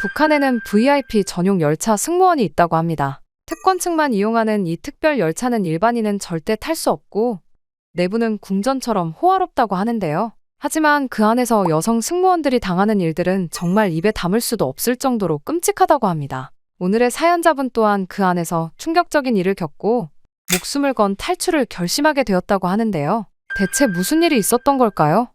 북한에는 VIP 전용 열차 승무원이 있다고 합니다. 특권층만 이용하는 이 특별 열차는 일반인은 절대 탈 수 없고 내부는 궁전처럼 호화롭다고 하는데요. 하지만 그 안에서 여성 승무원들이 당하는 일들은 정말 입에 담을 수도 없을 정도로 끔찍하다고 합니다. 오늘의 사연자분 또한 그 안에서 충격적인 일을 겪고 목숨을 건 탈출을 결심하게 되었다고 하는데요. 대체 무슨 일이 있었던 걸까요?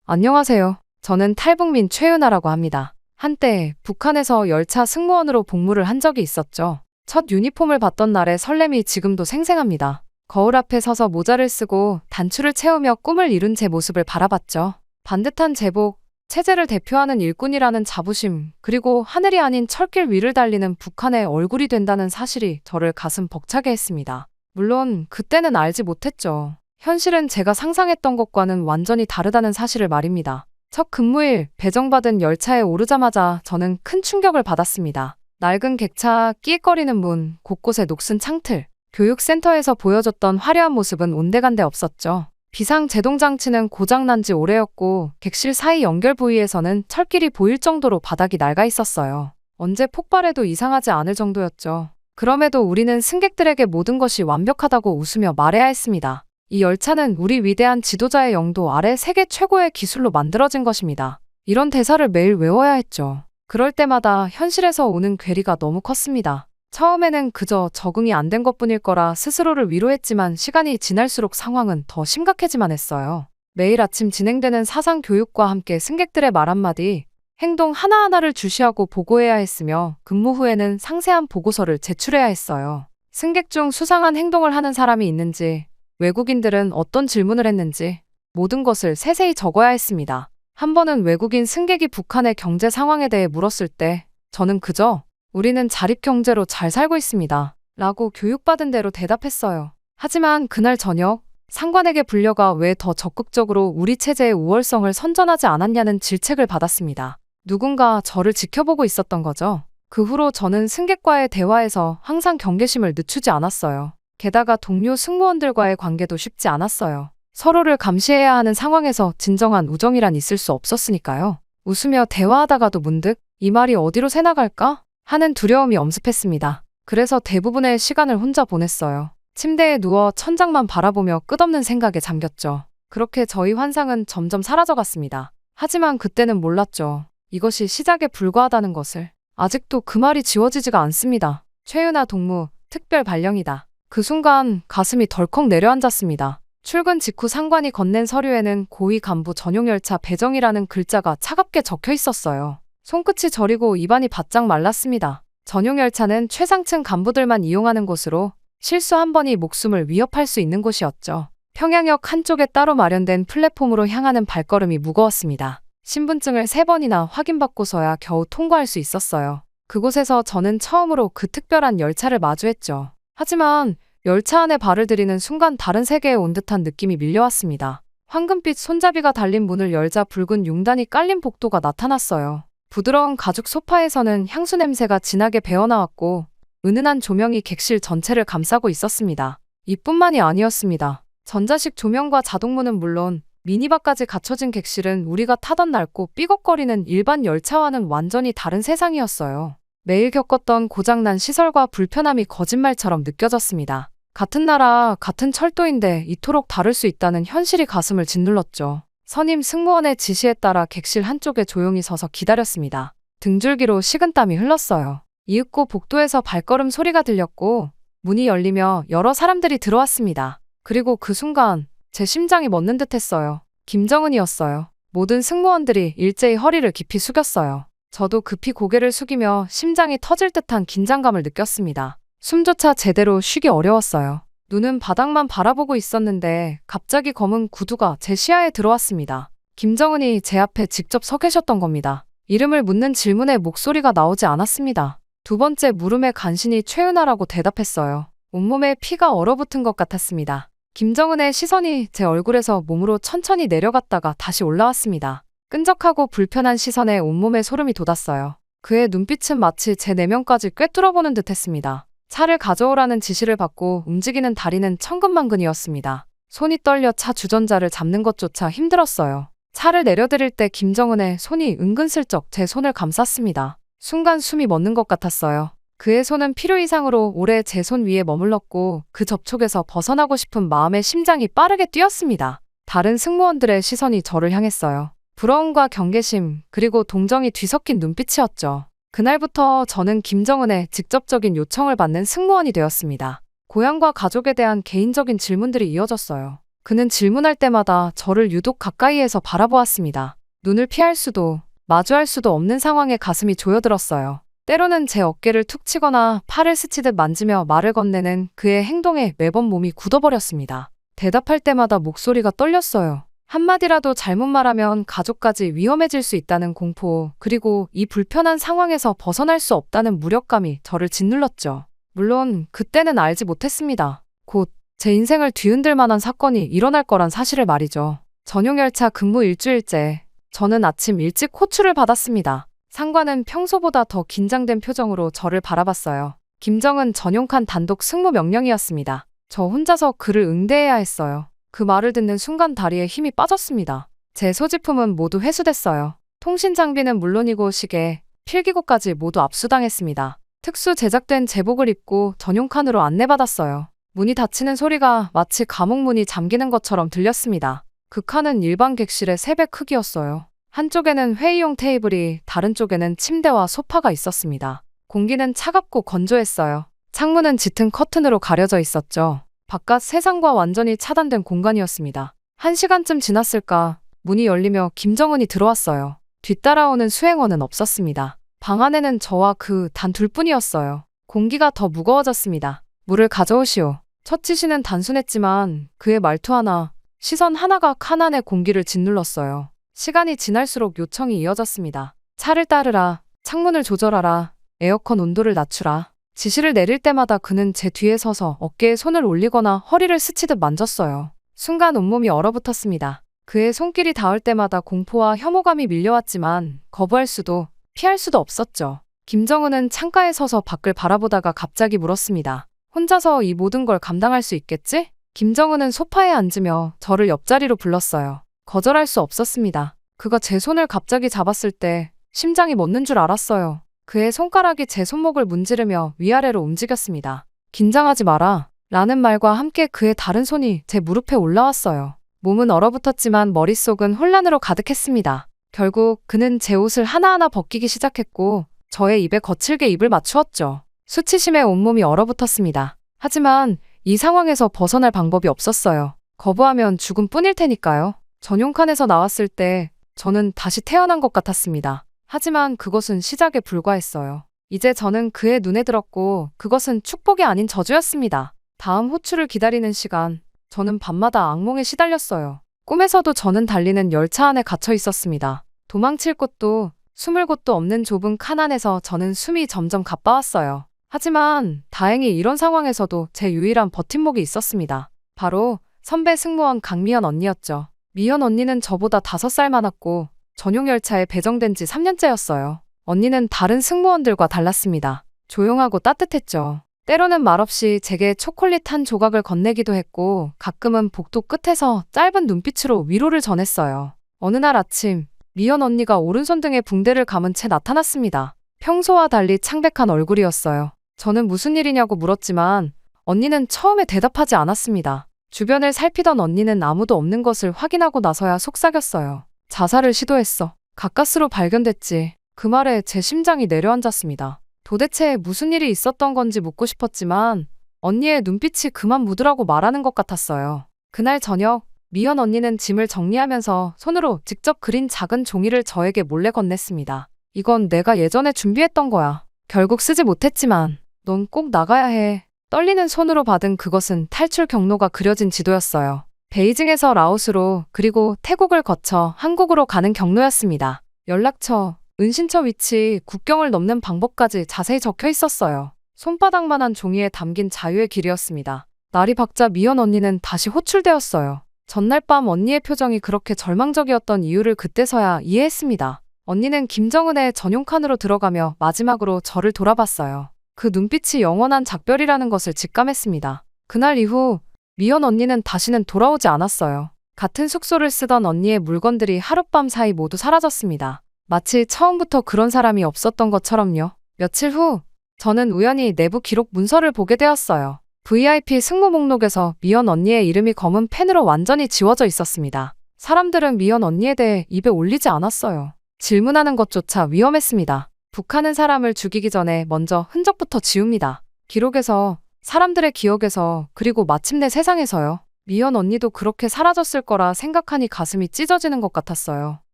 안녕하세요. 저는 탈북민 최윤아라고 합니다. 한때 북한에서 열차 승무원으로 복무를 한 적이 있었죠. 첫 유니폼을 봤던 날의 설렘이 지금도 생생합니다. 거울 앞에 서서 모자를 쓰고 단추를 채우며 꿈을 이룬 제 모습을 바라봤죠. 반듯한 제복, 체제를 대표하는 일꾼이라는 자부심, 그리고 하늘이 아닌 철길 위를 달리는 북한의 얼굴이 된다는 사실이 저를 가슴 벅차게 했습니다. 물론 그때는 알지 못했죠. 현실은 제가 상상했던 것과는 완전히 다르다는 사실을 말입니다. 첫 근무일 배정받은 열차에 오르자마자 저는 큰 충격을 받았습니다. 낡은 객차, 끼익거리는 문, 곳곳에 녹슨 창틀. 교육센터에서 보여줬던 화려한 모습은 온데간데 없었죠. 비상제동장치는 고장난 지 오래였고 객실 사이 연결 부위에서는 철길이 보일 정도로 바닥이 낡아 있었어요. 언제 폭발해도 이상하지 않을 정도였죠. 그럼에도 우리는 승객들에게 모든 것이 완벽하다고 웃으며 말해야 했습니다. 이 열차는 우리 위대한 지도자의 영도 아래 세계 최고의 기술로 만들어진 것입니다. 이런 대사를 매일 외워야 했죠. 그럴 때마다 현실에서 오는 괴리가 너무 컸습니다. 처음에는 그저 적응이 안 된 것뿐일 거라 스스로를 위로했지만 시간이 지날수록 상황은 더 심각해지만 했어요. 매일 아침 진행되는 사상 교육과 함께 승객들의 말 한마디, 행동 하나하나를 주시하고 보고해야 했으며 근무 후에는 상세한 보고서를 제출해야 했어요. 승객 중 수상한 행동을 하는 사람이 있는지, 외국인들은 어떤 질문을 했는지 모든 것을 세세히 적어야 했습니다. 한 번은 외국인 승객이 북한의 경제 상황에 대해 물었을 때 저는 그저 우리는 자립경제로 잘 살고 있습니다. 라고 교육받은 대로 대답했어요. 하지만 그날 저녁 상관에게 불려가 왜 더 적극적으로 우리 체제의 우월성을 선전하지 않았냐는 질책을 받았습니다. 누군가 저를 지켜보고 있었던 거죠. 그 후로 저는 승객과의 대화에서 항상 경계심을 늦추지 않았어요. 게다가 동료 승무원들과의 관계도 쉽지 않았어요. 서로를 감시해야 하는 상황에서 진정한 우정이란 있을 수 없었으니까요. 웃으며 대화하다가도 문득 이 말이 어디로 새나갈까? 하는 두려움이 엄습했습니다. 그래서 대부분의 시간을 혼자 보냈어요. 침대에 누워 천장만 바라보며 끝없는 생각에 잠겼죠. 그렇게 저희 환상은 점점 사라져갔습니다. 하지만 그때는 몰랐죠. 이것이 시작에 불과하다는 것을. 아직도 그 말이 지워지지가 않습니다. 최윤아 동무, 특별 발령이다. 그 순간 가슴이 덜컥 내려앉았습니다. 출근 직후 상관이 건넨 서류에는 고위 간부 전용 열차 배정이라는 글자가 차갑게 적혀 있었어요. 손끝이 저리고 입안이 바짝 말랐습니다. 전용 열차는 최상층 간부들만 이용하는 곳으로 실수 한 번이 목숨을 위협할 수 있는 곳이었죠. 평양역 한쪽에 따로 마련된 플랫폼으로 향하는 발걸음이 무거웠습니다. 신분증을 3번이나 확인받고서야 겨우 통과할 수 있었어요. 그곳에서 저는 처음으로 그 특별한 열차를 마주했죠. 하지만 열차 안에 발을 들이는 순간 다른 세계에 온 듯한 느낌이 밀려왔습니다. 황금빛 손잡이가 달린 문을 열자 붉은 융단이 깔린 복도가 나타났어요. 부드러운 가죽 소파에서는 향수 냄새가 진하게 배어나왔고 은은한 조명이 객실 전체를 감싸고 있었습니다. 이뿐만이 아니었습니다. 전자식 조명과 자동문은 물론 미니바까지 갖춰진 객실은 우리가 타던 낡고 삐걱거리는 일반 열차와는 완전히 다른 세상이었어요. 매일 겪었던 고장난 시설과 불편함이 거짓말처럼 느껴졌습니다. 같은 나라, 같은 철도인데 이토록 다를 수 있다는 현실이 가슴을 짓눌렀죠. 선임 승무원의 지시에 따라 객실 한쪽에 조용히 서서 기다렸습니다. 등줄기로 식은땀이 흘렀어요. 이윽고 복도에서 발걸음 소리가 들렸고 문이 열리며 여러 사람들이 들어왔습니다. 그리고 그 순간 제 심장이 멎는 듯했어요. 김정은이었어요. 모든 승무원들이 일제히 허리를 깊이 숙였어요. 저도 급히 고개를 숙이며 심장이 터질 듯한 긴장감을 느꼈습니다. 숨조차 제대로 쉬기 어려웠어요. 눈은 바닥만 바라보고 있었는데 갑자기 검은 구두가 제 시야에 들어왔습니다. 김정은이 제 앞에 직접 서 계셨던 겁니다. 이름을 묻는 질문에 목소리가 나오지 않았습니다. 두 번째 물음에 간신히 최윤아라고 대답했어요. 온몸에 피가 얼어붙은 것 같았습니다. 김정은의 시선이 제 얼굴에서 몸으로 천천히 내려갔다가 다시 올라왔습니다. 끈적하고 불편한 시선에 온몸에 소름이 돋았어요. 그의 눈빛은 마치 제 내면까지 꿰뚫어보는 듯했습니다. 차를 가져오라는 지시를 받고 움직이는 다리는 천근만근이었습니다. 손이 떨려 차 주전자를 잡는 것조차 힘들었어요. 차를 내려드릴 때 김정은의 손이 은근슬쩍 제 손을 감쌌습니다. 순간 숨이 멎는 것 같았어요. 그의 손은 필요 이상으로 오래 제 손 위에 머물렀고 그 접촉에서 벗어나고 싶은 마음의 심장이 빠르게 뛰었습니다. 다른 승무원들의 시선이 저를 향했어요. 부러움과 경계심, 그리고 동정이 뒤섞인 눈빛이었죠. 그날부터 저는 김정은의 직접적인 요청을 받는 승무원이 되었습니다. 고향과 가족에 대한 개인적인 질문들이 이어졌어요. 그는 질문할 때마다 저를 유독 가까이에서 바라보았습니다. 눈을 피할 수도, 마주할 수도 없는 상황에 가슴이 조여들었어요. 때로는 제 어깨를 툭 치거나 팔을 스치듯 만지며 말을 건네는 그의 행동에 매번 몸이 굳어버렸습니다. 대답할 때마다 목소리가 떨렸어요. 한마디라도 잘못 말하면 가족까지 위험해질 수 있다는 공포, 그리고 이 불편한 상황에서 벗어날 수 없다는 무력감이 저를 짓눌렀죠. 물론 그때는 알지 못했습니다. 곧 제 인생을 뒤흔들 만한 사건이 일어날 거란 사실을 말이죠. 전용열차 근무 일주일째, 저는 아침 일찍 호출을 받았습니다. 상관은 평소보다 더 긴장된 표정으로 저를 바라봤어요. 김정은 전용칸 단독 승무 명령이었습니다. 저 혼자서 그를 응대해야 했어요. 그 말을 듣는 순간 다리에 힘이 빠졌습니다. 제 소지품은 모두 회수됐어요. 통신 장비는 물론이고 시계, 필기구까지 모두 압수당했습니다. 특수 제작된 제복을 입고 전용칸으로 안내받았어요. 문이 닫히는 소리가 마치 감옥문이 잠기는 것처럼 들렸습니다. 그 칸은 일반 객실의 3배 크기였어요. 한쪽에는 회의용 테이블이, 다른 쪽에는 침대와 소파가 있었습니다. 공기는 차갑고 건조했어요. 창문은 짙은 커튼으로 가려져 있었죠. 바깥 세상과 완전히 차단된 공간이었습니다. 1시간쯤 지났을까 문이 열리며 김정은이 들어왔어요. 뒤따라오는 수행원은 없었습니다. 방 안에는 저와 그 단 둘뿐이었어요. 공기가 더 무거워졌습니다. 물을 가져오시오. 첫 지시는 단순했지만 그의 말투 하나, 시선 하나가 칸 안의 공기를 짓눌렀어요. 시간이 지날수록 요청이 이어졌습니다. 차를 따르라, 창문을 조절하라, 에어컨 온도를 낮추라. 지시를 내릴 때마다 그는 제 뒤에 서서 어깨에 손을 올리거나 허리를 스치듯 만졌어요. 순간 온몸이 얼어붙었습니다. 그의 손길이 닿을 때마다 공포와 혐오감이 밀려왔지만 거부할 수도, 피할 수도 없었죠. 김정은은 창가에 서서 밖을 바라보다가 갑자기 물었습니다. 혼자서 이 모든 걸 감당할 수 있겠지? 김정은은 소파에 앉으며 저를 옆자리로 불렀어요. 거절할 수 없었습니다. 그가 제 손을 갑자기 잡았을 때 심장이 멎는 줄 알았어요. 그의 손가락이 제 손목을 문지르며 위아래로 움직였습니다. 긴장하지 마라 라는 말과 함께 그의 다른 손이 제 무릎에 올라왔어요. 몸은 얼어붙었지만 머릿속은 혼란으로 가득했습니다. 결국 그는 제 옷을 하나하나 벗기기 시작했고 저의 입에 거칠게 입을 맞추었죠. 수치심에 온몸이 얼어붙었습니다. 하지만 이 상황에서 벗어날 방법이 없었어요. 거부하면 죽음뿐일 테니까요. 전용칸에서 나왔을 때 저는 다시 태어난 것 같았습니다. 하지만 그것은 시작에 불과했어요. 이제 저는 그의 눈에 들었고 그것은 축복이 아닌 저주였습니다. 다음 호출을 기다리는 시간, 저는 밤마다 악몽에 시달렸어요. 꿈에서도 저는 달리는 열차 안에 갇혀 있었습니다. 도망칠 곳도 숨을 곳도 없는 좁은 칸 안에서 저는 숨이 점점 가빠왔어요. 하지만 다행히 이런 상황에서도 제 유일한 버팀목이 있었습니다. 바로 선배 승무원 강미연 언니였죠. 미연 언니는 저보다 5살 많았고 전용열차에 배정된 지 3년째였어요. 언니는 다른 승무원들과 달랐습니다. 조용하고 따뜻했죠. 때로는 말없이 제게 초콜릿 한 조각을 건네기도 했고 가끔은 복도 끝에서 짧은 눈빛으로 위로를 전했어요. 어느 날 아침 미연 언니가 오른손 등에 붕대를 감은 채 나타났습니다. 평소와 달리 창백한 얼굴이었어요. 저는 무슨 일이냐고 물었지만 언니는 처음에 대답하지 않았습니다. 주변을 살피던 언니는 아무도 없는 것을 확인하고 나서야 속삭였어요. 자살을 시도했어. 가까스로 발견됐지. 그 말에 제 심장이 내려앉았습니다. 도대체 무슨 일이 있었던 건지 묻고 싶었지만 언니의 눈빛이 그만 묻으라고 말하는 것 같았어요. 그날 저녁 미연 언니는 짐을 정리하면서 손으로 직접 그린 작은 종이를 저에게 몰래 건넸습니다. 이건 내가 예전에 준비했던 거야. 결국 쓰지 못했지만 넌 꼭 나가야 해. 떨리는 손으로 받은 그것은 탈출 경로가 그려진 지도였어요. 베이징에서 라오스로 그리고 태국을 거쳐 한국으로 가는 경로였습니다. 연락처, 은신처 위치, 국경을 넘는 방법까지 자세히 적혀 있었어요. 손바닥만한 종이에 담긴 자유의 길이었습니다. 날이 밝자 미연 언니는 다시 호출되었어요. 전날 밤 언니의 표정이 그렇게 절망적이었던 이유를 그때서야 이해했습니다. 언니는 김정은의 전용칸으로 들어가며 마지막으로 저를 돌아봤어요. 그 눈빛이 영원한 작별이라는 것을 직감했습니다. 그날 이후 미연 언니는 다시는 돌아오지 않았어요. 같은 숙소를 쓰던 언니의 물건들이 하룻밤 사이 모두 사라졌습니다. 마치 처음부터 그런 사람이 없었던 것처럼요. 며칠 후, 저는 우연히 내부 기록 문서를 보게 되었어요. VIP 승무 목록에서 미연 언니의 이름이 검은 펜으로 완전히 지워져 있었습니다. 사람들은 미연 언니에 대해 입에 올리지 않았어요. 질문하는 것조차 위험했습니다. 북한은 사람을 죽이기 전에 먼저 흔적부터 지웁니다. 기록에서, 사람들의 기억에서, 그리고 마침내 세상에서요. 미연 언니도 그렇게 사라졌을 거라 생각하니 가슴이 찢어지는 것 같았어요.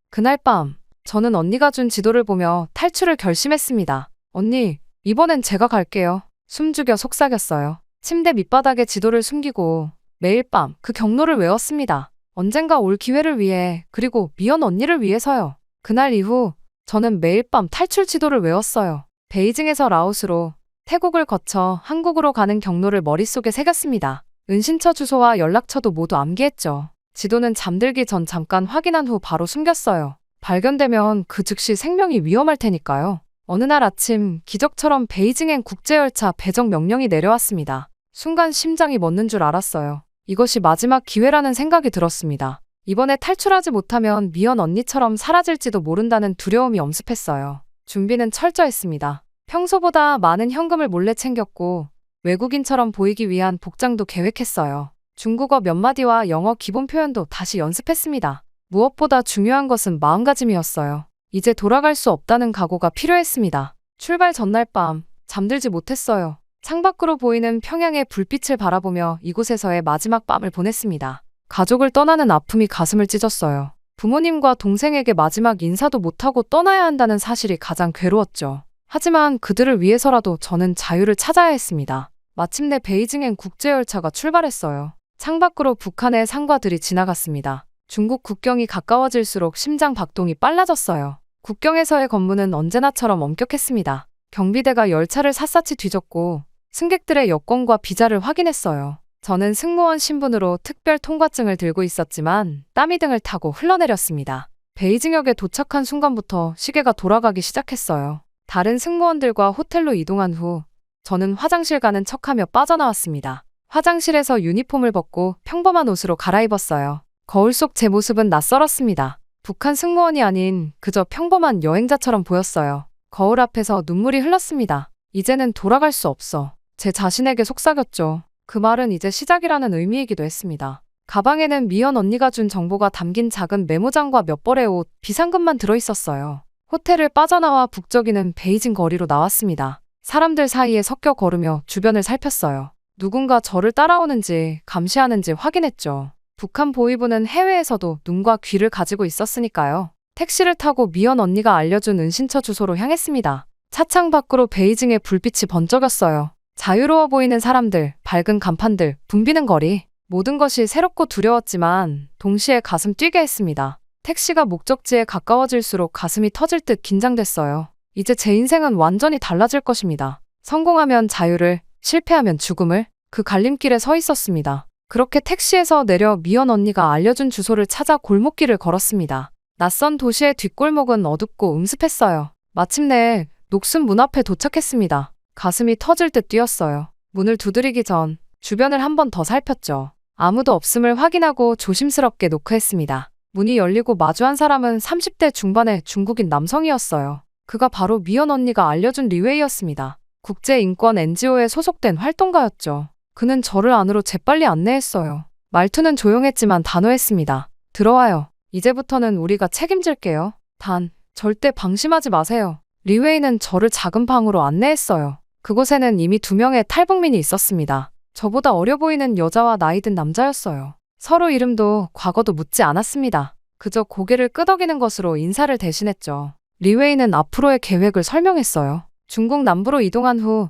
그날 밤, 저는 언니가 준 지도를 보며 탈출을 결심했습니다. 언니, 이번엔 제가 갈게요. 숨죽여 속삭였어요. 침대 밑바닥에 지도를 숨기고 매일 밤 그 경로를 외웠습니다. 언젠가 올 기회를 위해, 그리고 미연 언니를 위해서요. 그날 이후 저는 매일 밤 탈출 지도를 외웠어요. 베이징에서 라오스로, 태국을 거쳐 한국으로 가는 경로를 머릿속에 새겼습니다. 은신처 주소와 연락처도 모두 암기했죠. 지도는 잠들기 전 잠깐 확인한 후 바로 숨겼어요. 발견되면 그 즉시 생명이 위험할 테니까요. 어느 날 아침 기적처럼 베이징행 국제열차 배정 명령이 내려왔습니다. 순간 심장이 멎는 줄 알았어요. 이것이 마지막 기회라는 생각이 들었습니다. 이번에 탈출하지 못하면 미연 언니처럼 사라질지도 모른다는 두려움이 엄습했어요. 준비는 철저했습니다. 평소보다 많은 현금을 몰래 챙겼고 외국인처럼 보이기 위한 복장도 계획했어요. 중국어 몇 마디와 영어 기본 표현도 다시 연습했습니다. 무엇보다 중요한 것은 마음가짐이었어요. 이제 돌아갈 수 없다는 각오가 필요했습니다. 출발 전날 밤, 잠들지 못했어요. 창밖으로 보이는 평양의 불빛을 바라보며 이곳에서의 마지막 밤을 보냈습니다. 가족을 떠나는 아픔이 가슴을 찢었어요. 부모님과 동생에게 마지막 인사도 못하고 떠나야 한다는 사실이 가장 괴로웠죠. 하지만 그들을 위해서라도 저는 자유를 찾아야 했습니다. 마침내 베이징행 국제열차가 출발했어요. 창밖으로 북한의 상과들이 지나갔습니다. 중국 국경이 가까워질수록 심장 박동이 빨라졌어요. 국경에서의 검문은 언제나처럼 엄격했습니다. 경비대가 열차를 샅샅이 뒤졌고 승객들의 여권과 비자를 확인했어요. 저는 승무원 신분으로 특별 통과증을 들고 있었지만 땀이 등을 타고 흘러내렸습니다. 베이징역에 도착한 순간부터 시계가 돌아가기 시작했어요. 다른 승무원들과 호텔로 이동한 후 저는 화장실 가는 척하며 빠져나왔습니다. 화장실에서 유니폼을 벗고 평범한 옷으로 갈아입었어요. 거울 속 제 모습은 낯설었습니다. 북한 승무원이 아닌 그저 평범한 여행자처럼 보였어요. 거울 앞에서 눈물이 흘렀습니다. 이제는 돌아갈 수 없어. 제 자신에게 속삭였죠. 그 말은 이제 시작이라는 의미이기도 했습니다. 가방에는 미연 언니가 준 정보가 담긴 작은 메모장과 몇 벌의 옷, 비상금만 들어있었어요. 호텔을 빠져나와 북적이는 베이징 거리로 나왔습니다. 사람들 사이에 섞여 걸으며 주변을 살폈어요. 누군가 저를 따라오는지 감시하는지 확인했죠. 북한 보위부는 해외에서도 눈과 귀를 가지고 있었으니까요. 택시를 타고 미연 언니가 알려준 은신처 주소로 향했습니다. 차창 밖으로 베이징의 불빛이 번쩍였어요. 자유로워 보이는 사람들, 밝은 간판들, 붐비는 거리. 모든 것이 새롭고 두려웠지만 동시에 가슴 뛰게 했습니다. 택시가 목적지에 가까워질수록 가슴이 터질 듯 긴장됐어요. 이제 제 인생은 완전히 달라질 것입니다. 성공하면 자유를, 실패하면 죽음을. 그 갈림길에 서 있었습니다. 그렇게 택시에서 내려 미연 언니가 알려준 주소를 찾아 골목길을 걸었습니다. 낯선 도시의 뒷골목은 어둡고 음습했어요. 마침내 녹슨 문 앞에 도착했습니다. 가슴이 터질 듯 뛰었어요. 문을 두드리기 전 주변을 한 번 더 살폈죠. 아무도 없음을 확인하고 조심스럽게 노크했습니다. 문이 열리고 마주한 사람은 30대 중반의 중국인 남성이었어요. 그가 바로 미연 언니가 알려준 리웨이였습니다. 국제인권 NGO에 소속된 활동가였죠. 그는 저를 안으로 재빨리 안내했어요. 말투는 조용했지만 단호했습니다. 들어와요. 이제부터는 우리가 책임질게요. 단, 절대 방심하지 마세요. 리웨이는 저를 작은 방으로 안내했어요. 그곳에는 이미 2명의 탈북민이 있었습니다. 저보다 어려 보이는 여자와 나이 든 남자였어요. 서로 이름도 과거도 묻지 않았습니다. 그저 고개를 끄덕이는 것으로 인사를 대신했죠. 리웨이는 앞으로의 계획을 설명했어요. 중국 남부로 이동한 후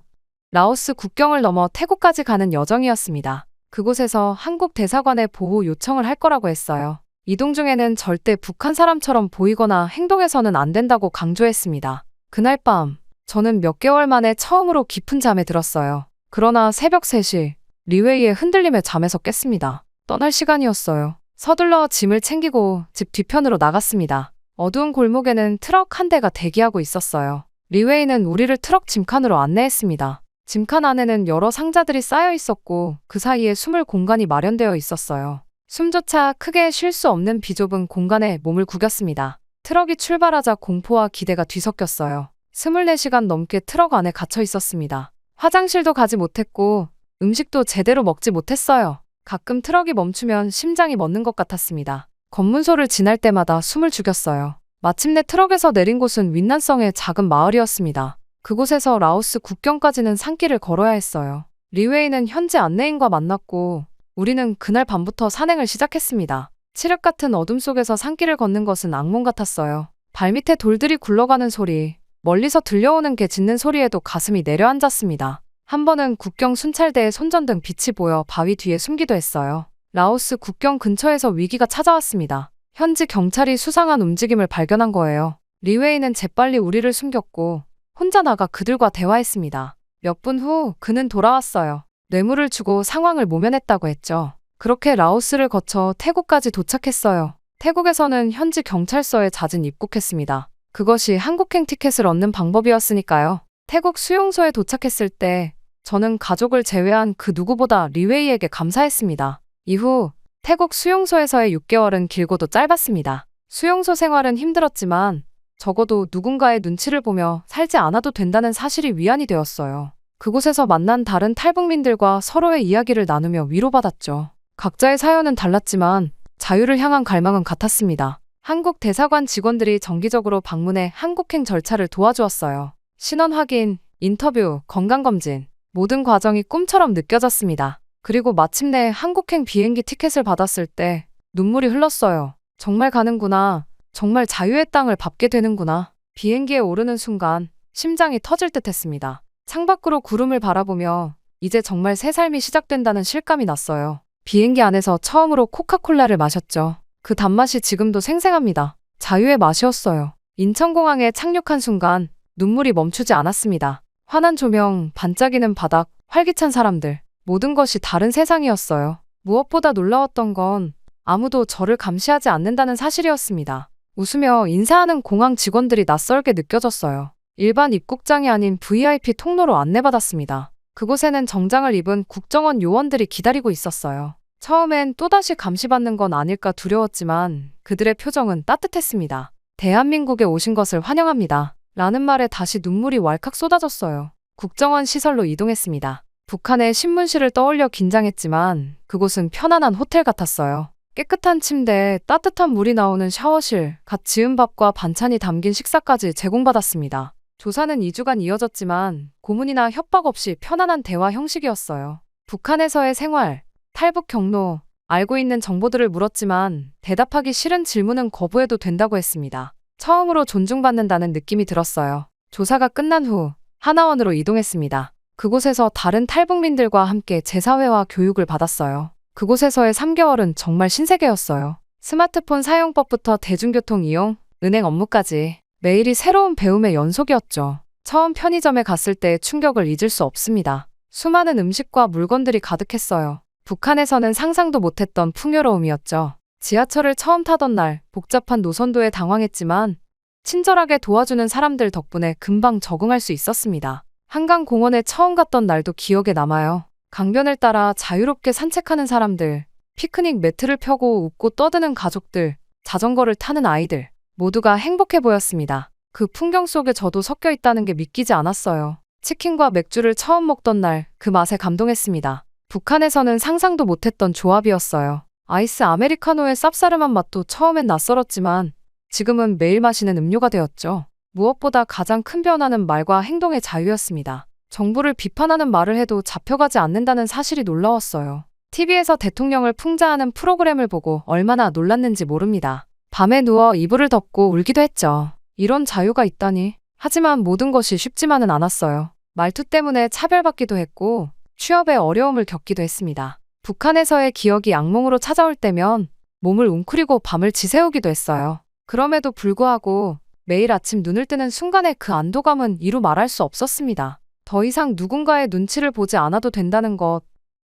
라오스 국경을 넘어 태국까지 가는 여정이었습니다. 그곳에서 한국 대사관에 보호 요청을 할 거라고 했어요. 이동 중에는 절대 북한 사람처럼 보이거나 행동해서는 안 된다고 강조했습니다. 그날 밤, 저는 몇 개월 만에 처음으로 깊은 잠에 들었어요. 그러나 새벽 3시, 리웨이의 흔들림에 잠에서 깼습니다. 떠날 시간이었어요. 서둘러 짐을 챙기고 집 뒤편으로 나갔습니다. 어두운 골목에는 트럭 한 대가 대기하고 있었어요. 리웨이는 우리를 트럭 짐칸으로 안내했습니다. 짐칸 안에는 여러 상자들이 쌓여 있었고 그 사이에 숨을 공간이 마련되어 있었어요. 숨조차 크게 쉴 수 없는 비좁은 공간에 몸을 구겼습니다. 트럭이 출발하자 공포와 기대가 뒤섞였어요. 24시간 넘게 트럭 안에 갇혀 있었습니다. 화장실도 가지 못했고 음식도 제대로 먹지 못했어요. 가끔 트럭이 멈추면 심장이 멎는 것 같았습니다. 검문소를 지날 때마다 숨을 죽였어요. 마침내 트럭에서 내린 곳은 윈난성의 작은 마을이었습니다. 그곳에서 라오스 국경까지는 산길을 걸어야 했어요. 리웨이는 현지 안내인과 만났고 우리는 그날 밤부터 산행을 시작했습니다. 칠흑 같은 어둠 속에서 산길을 걷는 것은 악몽 같았어요. 발밑에 돌들이 굴러가는 소리, 멀리서 들려오는 개 짖는 소리에도 가슴이 내려앉았습니다. 한 번은 국경 순찰대의 손전등 빛이 보여 바위 뒤에 숨기도 했어요. 라오스 국경 근처에서 위기가 찾아왔습니다. 현지 경찰이 수상한 움직임을 발견한 거예요. 리웨이는 재빨리 우리를 숨겼고 혼자 나가 그들과 대화했습니다. 몇 분 후 그는 돌아왔어요. 뇌물을 주고 상황을 모면했다고 했죠. 그렇게 라오스를 거쳐 태국까지 도착했어요. 태국에서는 현지 경찰서에 잦은 입국했습니다. 그것이 한국행 티켓을 얻는 방법이었으니까요. 태국 수용소에 도착했을 때 저는 가족을 제외한 그 누구보다 리웨이에게 감사했습니다. 이후 태국 수용소에서의 6개월은 길고도 짧았습니다. 수용소 생활은 힘들었지만 적어도 누군가의 눈치를 보며 살지 않아도 된다는 사실이 위안이 되었어요. 그곳에서 만난 다른 탈북민들과 서로의 이야기를 나누며 위로받았죠. 각자의 사연은 달랐지만 자유를 향한 갈망은 같았습니다. 한국 대사관 직원들이 정기적으로 방문해 한국행 절차를 도와주었어요. 신원 확인, 인터뷰, 건강검진, 모든 과정이 꿈처럼 느껴졌습니다. 그리고 마침내 한국행 비행기 티켓을 받았을 때 눈물이 흘렀어요. 정말 가는구나. 정말 자유의 땅을 밟게 되는구나. 비행기에 오르는 순간 심장이 터질 듯 했습니다. 창밖으로 구름을 바라보며 이제 정말 새 삶이 시작된다는 실감이 났어요. 비행기 안에서 처음으로 코카콜라를 마셨죠. 그 단맛이 지금도 생생합니다. 자유의 맛이었어요. 인천공항에 착륙한 순간 눈물이 멈추지 않았습니다. 환한 조명, 반짝이는 바닥, 활기찬 사람들. 모든 것이 다른 세상이었어요. 무엇보다 놀라웠던 건 아무도 저를 감시하지 않는다는 사실이었습니다. 웃으며 인사하는 공항 직원들이 낯설게 느껴졌어요. 일반 입국장이 아닌 VIP 통로로 안내받았습니다. 그곳에는 정장을 입은 국정원 요원들이 기다리고 있었어요. 처음엔 또다시 감시받는 건 아닐까 두려웠지만 그들의 표정은 따뜻했습니다. 대한민국에 오신 것을 환영합니다. 라는 말에 다시 눈물이 왈칵 쏟아졌어요. 국정원 시설로 이동했습니다. 북한의 신문실을 떠올려 긴장했지만 그곳은 편안한 호텔 같았어요. 깨끗한 침대에 따뜻한 물이 나오는 샤워실, 갓 지은 밥과 반찬이 담긴 식사까지 제공받았습니다. 조사는 2주간 이어졌지만 고문이나 협박 없이 편안한 대화 형식이었어요. 북한에서의 생활, 탈북 경로, 알고 있는 정보들을 물었지만 대답하기 싫은 질문은 거부해도 된다고 했습니다. 처음으로 존중받는다는 느낌이 들었어요. 조사가 끝난 후 하나원으로 이동했습니다. 그곳에서 다른 탈북민들과 함께 제사회와 교육을 받았어요. 그곳에서의 3개월은 정말 신세계였어요. 스마트폰 사용법부터 대중교통 이용, 은행 업무까지 매일이 새로운 배움의 연속이었죠. 처음 편의점에 갔을 때의 충격을 잊을 수 없습니다. 수많은 음식과 물건들이 가득했어요. 북한에서는 상상도 못했던 풍요로움이었죠. 지하철을 처음 타던 날 복잡한 노선도에 당황했지만 친절하게 도와주는 사람들 덕분에 금방 적응할 수 있었습니다. 한강공원에 처음 갔던 날도 기억에 남아요. 강변을 따라 자유롭게 산책하는 사람들, 피크닉 매트를 펴고 웃고 떠드는 가족들, 자전거를 타는 아이들, 모두가 행복해 보였습니다. 그 풍경 속에 저도 섞여 있다는 게 믿기지 않았어요. 치킨과 맥주를 처음 먹던 날 그 맛에 감동했습니다. 북한에서는 상상도 못했던 조합이었어요. 아이스 아메리카노의 쌉싸름한 맛도 처음엔 낯설었지만 지금은 매일 마시는 음료가 되었죠. 무엇보다 가장 큰 변화는 말과 행동의 자유였습니다. 정부를 비판하는 말을 해도 잡혀가지 않는다는 사실이 놀라웠어요. TV에서 대통령을 풍자하는 프로그램을 보고 얼마나 놀랐는지 모릅니다. 밤에 누워 이불을 덮고 울기도 했죠. 이런 자유가 있다니. 하지만 모든 것이 쉽지만은 않았어요. 말투 때문에 차별받기도 했고 취업에 어려움을 겪기도 했습니다. 북한에서의 기억이 악몽으로 찾아올 때면 몸을 웅크리고 밤을 지새우기도 했어요. 그럼에도 불구하고 매일 아침 눈을 뜨는 순간의 그 안도감은 이루 말할 수 없었습니다. 더 이상 누군가의 눈치를 보지 않아도 된다는 것,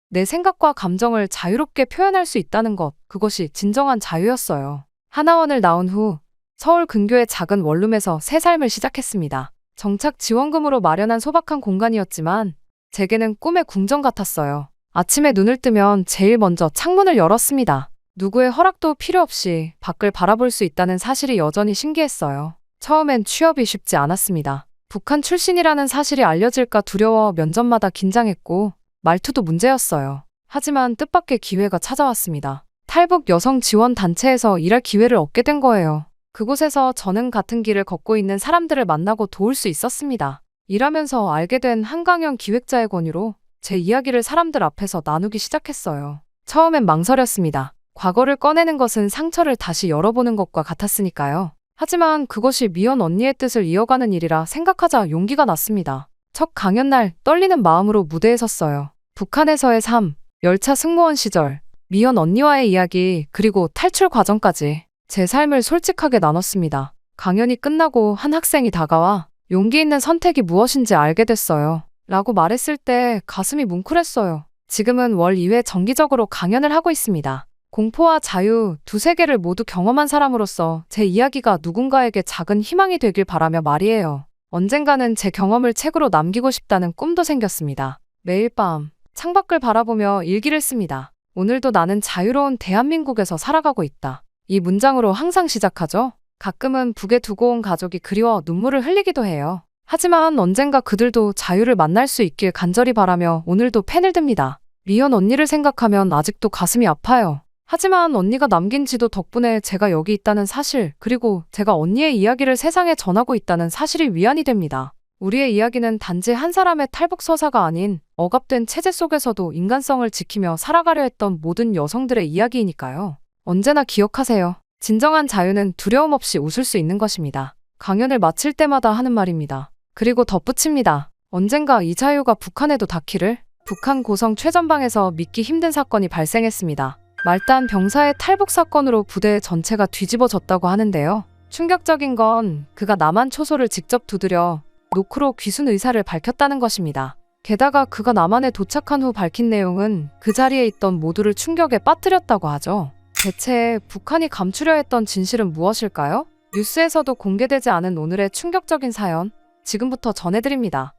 내 생각과 감정을 자유롭게 표현할 수 있다는 것, 그것이 진정한 자유였어요. 하나원을 나온 후 서울 근교의 작은 원룸에서 새 삶을 시작했습니다. 정착 지원금으로 마련한 소박한 공간이었지만 제게는 꿈의 궁전 같았어요. 아침에 눈을 뜨면 제일 먼저 창문을 열었습니다. 누구의 허락도 필요 없이 밖을 바라볼 수 있다는 사실이 여전히 신기했어요. 처음엔 취업이 쉽지 않았습니다. 북한 출신이라는 사실이 알려질까 두려워 면접마다 긴장했고 말투도 문제였어요. 하지만 뜻밖의 기회가 찾아왔습니다. 탈북 여성 지원 단체에서 일할 기회를 얻게 된 거예요. 그곳에서 저는 같은 길을 걷고 있는 사람들을 만나고 도울 수 있었습니다. 일하면서 알게 된 한강현 기획자의 권유로 제 이야기를 사람들 앞에서 나누기 시작했어요. 처음엔 망설였습니다. 과거를 꺼내는 것은 상처를 다시 열어보는 것과 같았으니까요. 하지만 그것이 미연 언니의 뜻을 이어가는 일이라 생각하자 용기가 났습니다. 첫 강연 날 떨리는 마음으로 무대에 섰어요. 북한에서의 삶, 열차 승무원 시절, 미연 언니와의 이야기, 그리고 탈출 과정까지 제 삶을 솔직하게 나눴습니다. 강연이 끝나고 한 학생이 다가와 용기 있는 선택이 무엇인지 알게 됐어요. 라고 말했을 때 가슴이 뭉클했어요. 지금은 월 2회 정기적으로 강연을 하고 있습니다. 공포와 자유 두 세계를 모두 경험한 사람으로서 제 이야기가 누군가에게 작은 희망이 되길 바라며 말이에요. 언젠가는 제 경험을 책으로 남기고 싶다는 꿈도 생겼습니다. 매일 밤 창밖을 바라보며 일기를 씁니다. 오늘도 나는 자유로운 대한민국에서 살아가고 있다. 이 문장으로 항상 시작하죠. 가끔은 북에 두고 온 가족이 그리워 눈물을 흘리기도 해요. 하지만 언젠가 그들도 자유를 만날 수 있길 간절히 바라며 오늘도 펜을 듭니다. 미연 언니를 생각하면 아직도 가슴이 아파요. 하지만 언니가 남긴 지도 덕분에 제가 여기 있다는 사실, 그리고 제가 언니의 이야기를 세상에 전하고 있다는 사실이 위안이 됩니다. 우리의 이야기는 단지 한 사람의 탈북 서사가 아닌 억압된 체제 속에서도 인간성을 지키며 살아가려 했던 모든 여성들의 이야기이니까요. 언제나 기억하세요. 진정한 자유는 두려움 없이 웃을 수 있는 것입니다. 강연을 마칠 때마다 하는 말입니다. 그리고 덧붙입니다. 언젠가 이 자유가 북한에도 닿기를. 북한 고성 최전방에서 믿기 힘든 사건이 발생했습니다. 말단 병사의 탈북 사건으로 부대 전체가 뒤집어졌다고 하는데요. 충격적인 건 그가 남한 초소를 직접 두드려 노크로 귀순 의사를 밝혔다는 것입니다. 게다가 그가 남한에 도착한 후 밝힌 내용은 그 자리에 있던 모두를 충격에 빠뜨렸다고 하죠. 대체 북한이 감추려 했던 진실은 무엇일까요? 뉴스에서도 공개되지 않은 오늘의 충격적인 사연, 지금부터 전해드립니다.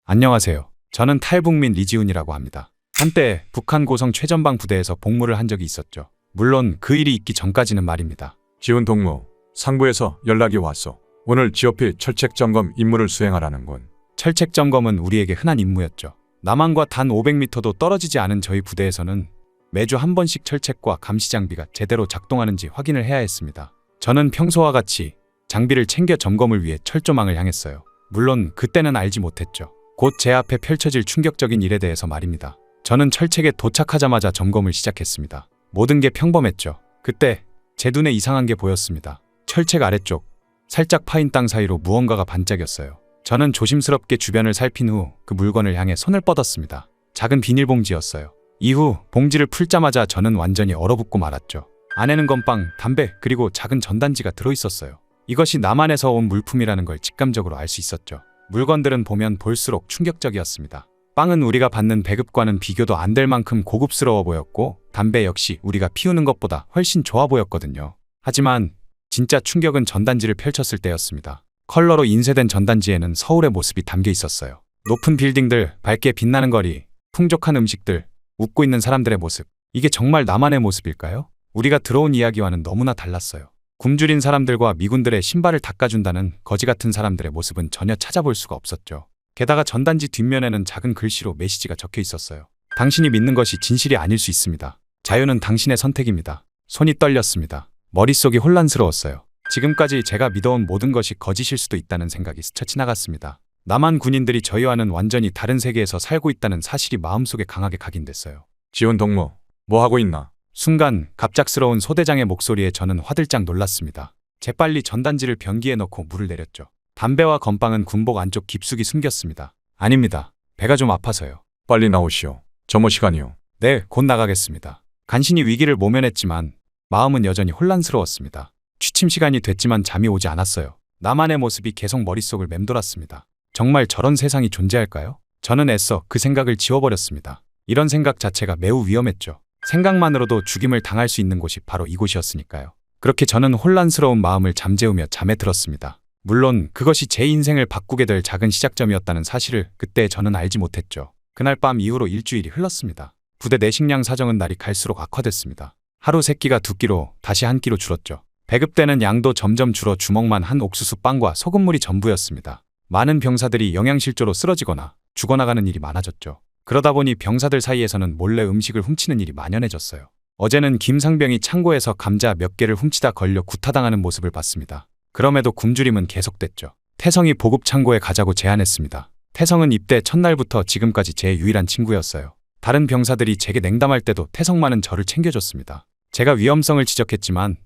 안녕하세요. 저는 탈북민 리지훈이라고 합니다. 한때 북한 고성 최전방 부대에서 복무를 한 적이 있었죠. 물론 그 일이 있기 전까지는 말입니다. 지훈 동무, 상부에서 연락이 왔어. 오늘 GOP 철책 점검 임무를 수행하라는군. 철책 점검은 우리에게 흔한 임무였죠. 남한과 단 500m도 떨어지지 않은 저희 부대에서는 매주 한 번씩 철책과 감시 장비가 제대로 작동하는지 확인을 해야 했습니다. 저는 평소와 같이 장비를 챙겨 점검을 위해 철조망을 향했어요. 물론 그때는 알지 못했죠. 곧 제 앞에 펼쳐질 충격적인 일에 대해서 말입니다. 저는 철책에 도착하자마자 점검을 시작했습니다. 모든 게 평범했죠. 그때 제 눈에 이상한 게 보였습니다. 철책 아래쪽 살짝 파인 땅 사이로 무언가가 반짝였어요. 저는 조심스럽게 주변을 살핀 후 그 물건을 향해 손을 뻗었습니다. 작은 비닐봉지였어요. 이후 봉지를 풀자마자 저는 완전히 얼어붙고 말았죠. 안에는 건빵, 담배, 그리고 작은 전단지가 들어있었어요. 이것이 남한에서 온 물품이라는 걸 직감적으로 알 수 있었죠. 물건들은 보면 볼수록 충격적이었습니다. 빵은 우리가 받는 배급과는 비교도 안 될 만큼 고급스러워 보였고, 담배 역시 우리가 피우는 것보다 훨씬 좋아 보였거든요. 하지만 진짜 충격은 전단지를 펼쳤을 때였습니다. 컬러로 인쇄된 전단지에는 서울의 모습이 담겨 있었어요. 높은 빌딩들, 밝게 빛나는 거리, 풍족한 음식들, 웃고 있는 사람들의 모습. 이게 정말 남한의 모습일까요? 우리가 들어온 이야기와는 너무나 달랐어요. 굶주린 사람들과 미군들의 신발을 닦아준다는 거지 같은 사람들의 모습은 전혀 찾아볼 수가 없었죠. 게다가 전단지 뒷면에는 작은 글씨로 메시지가 적혀 있었어요. 당신이 믿는 것이 진실이 아닐 수 있습니다. 자유는 당신의 선택입니다. 손이 떨렸습니다. 머릿속이 혼란스러웠어요. 지금까지 제가 믿어온 모든 것이 거짓일 수도 있다는 생각이 스쳐 지나갔습니다. 남한 군인들이 저희와는 완전히 다른 세계에서 살고 있다는 사실이 마음속에 강하게 각인됐어요. 지훈 동무, 뭐 하고 있나? 순간 갑작스러운 소대장의 목소리에 저는 화들짝 놀랐습니다. 재빨리 전단지를 변기에 넣고 물을 내렸죠. 담배와 건빵은 군복 안쪽 깊숙이 숨겼습니다. 아닙니다. 배가 좀 아파서요. 빨리 나오시오. 점호 시간이오. 네, 곧 나가겠습니다. 간신히 위기를 모면했지만 마음은 여전히 혼란스러웠습니다. 취침 시간이 됐지만 잠이 오지 않았어요. 나만의 모습이 계속 머릿속을 맴돌았습니다. 정말 저런 세상이 존재할까요? 저는 애써 그 생각을 지워버렸습니다. 이런 생각 자체가 매우 위험했죠. 생각만으로도 죽임을 당할 수 있는 곳이 바로 이곳이었으니까요. 그렇게 저는 혼란스러운 마음을 잠재우며 잠에 들었습니다. 물론 그것이 제 인생을 바꾸게 될 작은 시작점이었다는 사실을 그때 저는 알지 못했죠. 그날 밤 이후로 일주일이 흘렀습니다. 부대 내식량 사정은 날이 갈수록 악화됐습니다. 하루 3끼가 2끼로 다시 1끼로 줄었죠. 배급되는 양도 점점 줄어 주먹만 한 옥수수 빵과 소금물이 전부였습니다. 많은 병사들이 영양실조로 쓰러지거나 죽어나가는 일이 많아졌죠. 그러다 보니 병사들 사이에서는 몰래 음식을 훔치는 일이 만연해졌어요. 어제는 김상병이 창고에서 감자 몇 개를 훔치다 걸려 구타당하는 모습을 봤습니다. 그럼에도 굶주림은 계속됐죠. 태성이 보급 창고에 가자고 제안했습니다. 태성은 입대 첫날부터 지금까지 제 유일한 친구였어요. 다른 병사들이 제게 냉담할 때도 태성만은 저를 챙겨줬습니다. 제가 위험성을 지적했지만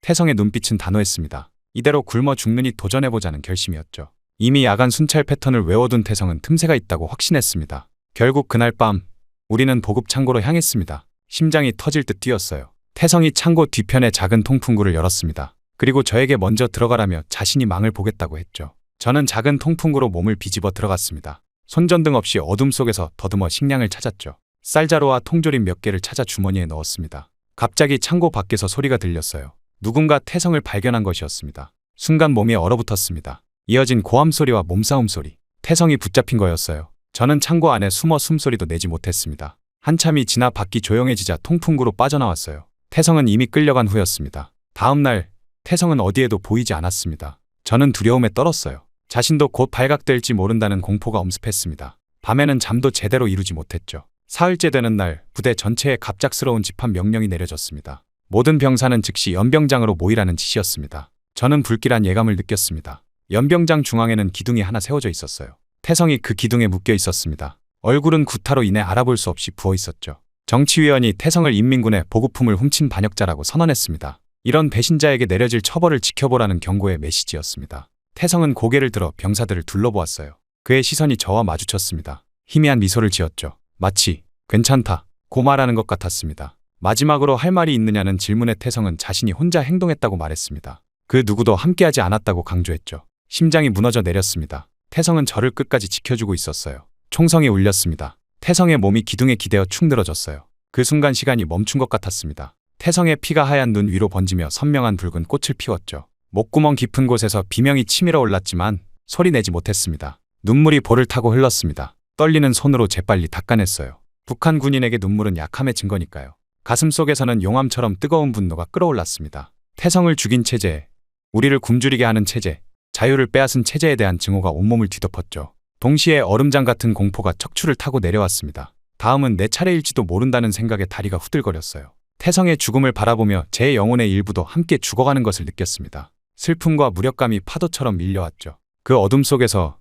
태성의 눈빛은 단호했습니다. 이대로 굶어 죽느니 도전해보자는 결심이었죠. 이미 야간 순찰 패턴을 외워둔 태성은 틈새가 있다고 확신했습니다. 결국 그날 밤 우리는 보급 창고로 향했습니다. 심장이 터질 듯 뛰었어요. 태성이 창고 뒤편에 작은 통풍구를 열었습니다. 그리고 저에게 먼저 들어가라며 자신이 망을 보겠다고 했죠. 저는 작은 통풍구로 몸을 비집어 들어갔습니다. 손전등 없이 어둠 속에서 더듬어 식량을 찾았죠. 쌀자루와 통조림 몇 개를 찾아 주머니에 넣었습니다. 갑자기 창고 밖에서 소리가 들렸어요. 누군가 태성을 발견한 것이었습니다. 순간 몸이 얼어붙었습니다. 이어진 고함 소리와 몸싸움 소리. 태성이 붙잡힌 거였어요. 저는 창고 안에 숨어 숨소리도 내지 못했습니다. 한참이 지나 밖이 조용해지자 통풍구로 빠져나왔어요. 태성은 이미 끌려간 후였습니다. 다음 날 태성은 어디에도 보이지 않았습니다. 저는 두려움에 떨었어요. 자신도 곧 발각될지 모른다는 공포가 엄습했습니다. 밤에는 잠도 제대로 이루지 못했죠. 사흘째 되는 날 부대 전체에 갑작스러운 집합 명령이 내려졌습니다. 모든 병사는 즉시 연병장으로 모이라는 지시였습니다. 저는 불길한 예감을 느꼈습니다. 연병장 중앙에는 기둥이 하나 세워져 있었어요. 태성이 그 기둥에 묶여 있었습니다. 얼굴은 구타로 인해 알아볼 수 없이 부어 있었죠. 정치위원이 태성을 인민군의 보급품을 훔친 반역자라고 선언했습니다. 이런 배신자에게 내려질 처벌을 지켜보라는 경고의 메시지였습니다. 태성은 고개를 들어 병사들을 둘러보았어요. 그의 시선이 저와 마주쳤습니다. 희미한 미소를 지었죠. 마치 괜찮다 고 말하는 것 같았습니다. 마지막으로 할 말이 있느냐는 질문에 태성은 자신이 혼자 행동했다고 말했습니다. 그 누구도 함께하지 않았다고 강조했죠. 심장이 무너져 내렸습니다. 태성은 저를 끝까지 지켜주고 있었어요. 총성이 울렸습니다. 태성의 몸이 기둥에 기대어 축 늘어졌어요. 그 순간 시간이 멈춘 것 같았습니다. 태성의 피가 하얀 눈 위로 번지며 선명한 붉은 꽃을 피웠죠. 목구멍 깊은 곳에서 비명이 치밀어 올랐지만 소리 내지 못했습니다. 눈물이 볼을 타고 흘렀습니다. 떨리는 손으로 재빨리 닦아냈어요. 북한 군인에게 눈물은 약함의 증거니까요. 가슴속에서는 용암처럼 뜨거운 분노가 끓어올랐습니다. 태성을 죽인 체제, 우리를 굶주리게 하는 체제, 자유를 빼앗은 체제에 대한 증오가 온몸을 뒤덮었죠. 동시에 얼음장 같은 공포가 척추를 타고 내려왔습니다. 다음은 내 차례일지도 모른다는 생각에 다리가 후들거렸어요. 태성의 죽음을 바라보며 제 영혼의 일부도 함께 죽어가는 것을 느꼈습니다. 슬픔과 무력감이 파도처럼 밀려왔죠. 그 어둠 속에서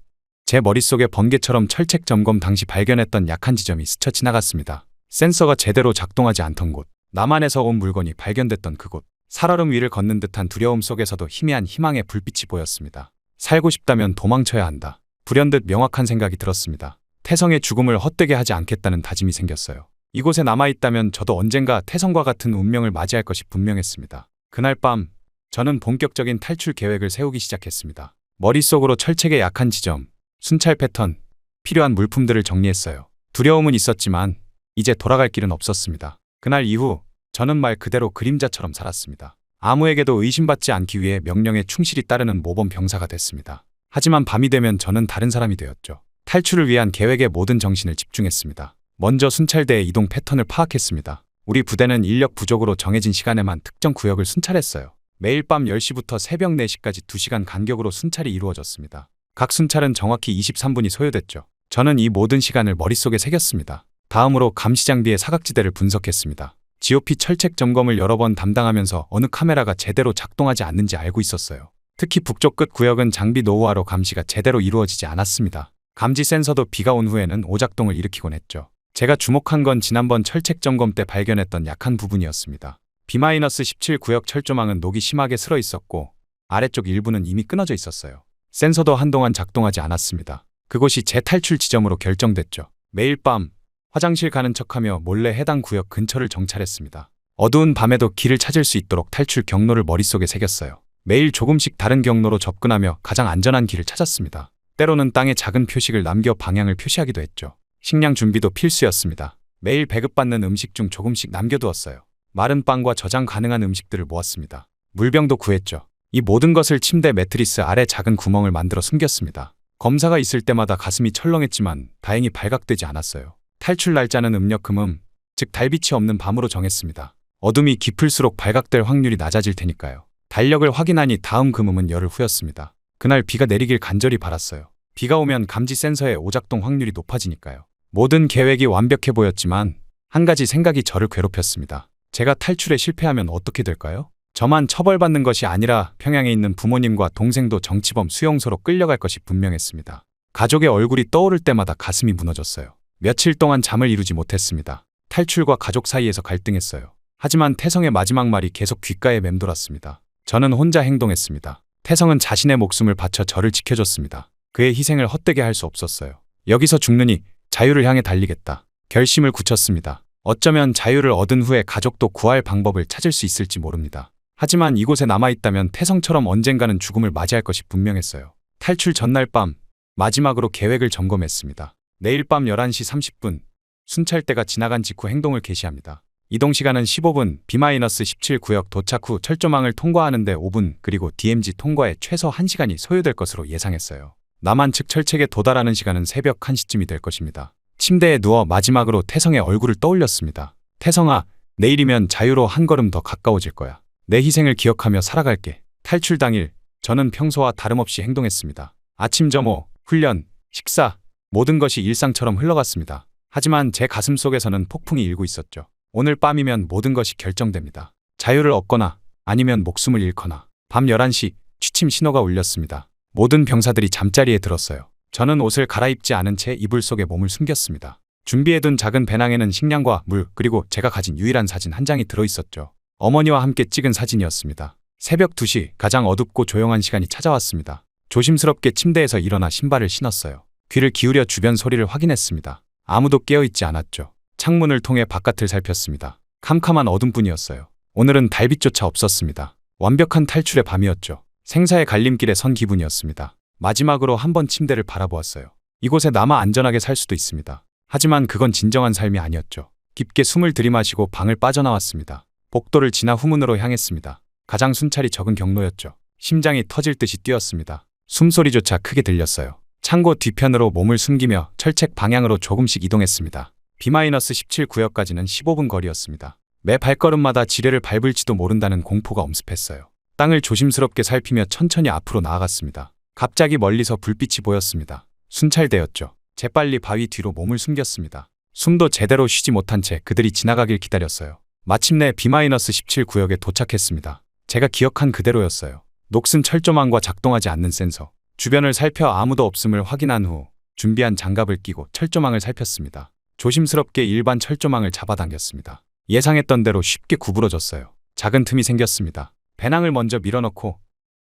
제 머릿속에 번개처럼 철책 점검 당시 발견했던 약한 지점이 스쳐 지나갔습니다. 센서가 제대로 작동하지 않던 곳, 남한에서 온 물건이 발견됐던 그곳, 살얼음 위를 걷는 듯한 두려움 속에서도 희미한 희망의 불빛이 보였습니다. 살고 싶다면 도망쳐야 한다. 불현듯 명확한 생각이 들었습니다. 태성의 죽음을 헛되게 하지 않겠다는 다짐이 생겼어요. 이곳에 남아있다면 저도 언젠가 태성과 같은 운명을 맞이할 것이 분명했습니다. 그날 밤 저는 본격적인 탈출 계획을 세우기 시작했습니다. 머릿속으로 철책의 약한 지점, 순찰 패턴, 필요한 물품들을 정리했어요. 두려움은 있었지만 이제 돌아갈 길은 없었습니다. 그날 이후 저는 말 그대로 그림자처럼 살았습니다. 아무에게도 의심받지 않기 위해 명령에 충실히 따르는 모범 병사가 됐습니다. 하지만 밤이 되면 저는 다른 사람이 되었죠. 탈출을 위한 계획에 모든 정신을 집중했습니다. 먼저 순찰대의 이동 패턴을 파악했습니다. 우리 부대는 인력 부족으로 정해진 시간에만 특정 구역을 순찰했어요. 매일 밤 10시부터 새벽 4시까지 2시간 간격으로 순찰이 이루어졌습니다. 각 순찰은 정확히 23분이 소요됐죠. 저는 이 모든 시간을 머릿속에 새겼습니다. 다음으로 감시장비의 사각지대를 분석했습니다. GOP 철책 점검을 여러 번 담당하면서 어느 카메라가 제대로 작동하지 않는지 알고 있었어요. 특히 북쪽 끝 구역은 장비 노후화로 감시가 제대로 이루어지지 않았습니다. 감지 센서도 비가 온 후에는 오작동을 일으키곤 했죠. 제가 주목한 건 지난번 철책 점검 때 발견했던 약한 부분이었습니다. B-17 구역 철조망은 녹이 심하게 슬어 있었고 아래쪽 일부는 이미 끊어져 있었어요. 센서도 한동안 작동하지 않았습니다. 그곳이 제 탈출 지점으로 결정됐죠. 매일 밤 화장실 가는 척하며 몰래 해당 구역 근처를 정찰했습니다. 어두운 밤에도 길을 찾을 수 있도록 탈출 경로를 머릿속에 새겼어요. 매일 조금씩 다른 경로로 접근하며 가장 안전한 길을 찾았습니다. 때로는 땅에 작은 표식을 남겨 방향을 표시하기도 했죠. 식량 준비도 필수였습니다. 매일 배급받는 음식 중 조금씩 남겨두었어요. 마른 빵과 저장 가능한 음식들을 모았습니다. 물병도 구했죠. 이 모든 것을 침대 매트리스 아래 작은 구멍을 만들어 숨겼습니다. 검사가 있을 때마다 가슴이 철렁했지만 다행히 발각되지 않았어요. 탈출 날짜는 음력 금음, 즉 달빛이 없는 밤으로 정했습니다. 어둠이 깊을수록 발각될 확률이 낮아질 테니까요. 달력을 확인하니 다음 금음은 열흘 후였습니다. 그날 비가 내리길 간절히 바랐어요. 비가 오면 감지 센서의 오작동 확률이 높아지니까요. 모든 계획이 완벽해 보였지만 한 가지 생각이 저를 괴롭혔습니다. 제가 탈출에 실패하면 어떻게 될까요? 저만 처벌받는 것이 아니라 평양에 있는 부모님과 동생도 정치범 수용소로 끌려갈 것이 분명했습니다. 가족의 얼굴이 떠오를 때마다 가슴이 무너졌어요. 며칠 동안 잠을 이루지 못했습니다. 탈출과 가족 사이에서 갈등했어요. 하지만 태성의 마지막 말이 계속 귓가에 맴돌았습니다. 저는 혼자 행동했습니다. 태성은 자신의 목숨을 바쳐 저를 지켜줬습니다. 그의 희생을 헛되게 할 수 없었어요. 여기서 죽느니 자유를 향해 달리겠다. 결심을 굳혔습니다. 어쩌면 자유를 얻은 후에 가족도 구할 방법을 찾을 수 있을지 모릅니다. 하지만 이곳에 남아있다면 태성처럼 언젠가는 죽음을 맞이할 것이 분명했어요. 탈출 전날 밤 마지막으로 계획을 점검했습니다. 내일 밤 11시 30분 순찰대가 지나간 직후 행동을 개시합니다. 이동 시간은 15분, B-17 구역 도착 후 철조망을 통과하는데 5분, 그리고 DMZ 통과에 최소 1시간이 소요될 것으로 예상했어요. 남한 측 철책에 도달하는 시간은 새벽 1시쯤이 될 것입니다. 침대에 누워 마지막으로 태성의 얼굴을 떠올렸습니다. 태성아, 내일이면 자유로 한 걸음 더 가까워질 거야. 내 희생을 기억하며 살아갈게. 탈출 당일, 저는 평소와 다름없이 행동했습니다. 아침 점호, 훈련, 식사, 모든 것이 일상처럼 흘러갔습니다. 하지만 제 가슴 속에서는 폭풍이 일고 있었죠. 오늘 밤이면 모든 것이 결정됩니다. 자유를 얻거나 아니면 목숨을 잃거나. 밤 11시 취침 신호가 울렸습니다. 모든 병사들이 잠자리에 들었어요. 저는 옷을 갈아입지 않은 채 이불 속에 몸을 숨겼습니다. 준비해둔 작은 배낭에는 식량과 물 그리고 제가 가진 유일한 사진 한 장이 들어있었죠. 어머니와 함께 찍은 사진이었습니다. 새벽 2시 가장 어둡고 조용한 시간이 찾아왔습니다. 조심스럽게 침대에서 일어나 신발을 신었어요. 귀를 기울여 주변 소리를 확인했습니다. 아무도 깨어있지 않았죠. 창문을 통해 바깥을 살폈습니다. 캄캄한 어둠뿐이었어요. 오늘은 달빛조차 없었습니다. 완벽한 탈출의 밤이었죠. 생사의 갈림길에 선 기분이었습니다. 마지막으로 한번 침대를 바라보았어요. 이곳에 남아 안전하게 살 수도 있습니다. 하지만 그건 진정한 삶이 아니었죠. 깊게 숨을 들이마시고 방을 빠져나왔습니다. 복도를 지나 후문으로 향했습니다. 가장 순찰이 적은 경로였죠. 심장이 터질 듯이 뛰었습니다. 숨소리조차 크게 들렸어요. 창고 뒤편으로 몸을 숨기며 철책 방향으로 조금씩 이동했습니다. B-17 구역까지는 15분 거리였습니다. 매 발걸음마다 지뢰를 밟을지도 모른다는 공포가 엄습했어요. 땅을 조심스럽게 살피며 천천히 앞으로 나아갔습니다. 갑자기 멀리서 불빛이 보였습니다. 순찰대였죠. 재빨리 바위 뒤로 몸을 숨겼습니다. 숨도 제대로 쉬지 못한 채 그들이 지나가길 기다렸어요. 마침내 B-17 구역에 도착했습니다. 제가 기억한 그대로였어요. 녹슨 철조망과 작동하지 않는 센서. 주변을 살펴 아무도 없음을 확인한 후 준비한 장갑을 끼고 철조망을 살폈습니다. 조심스럽게 일반 철조망을 잡아당겼습니다. 예상했던 대로 쉽게 구부러졌어요. 작은 틈이 생겼습니다. 배낭을 먼저 밀어넣고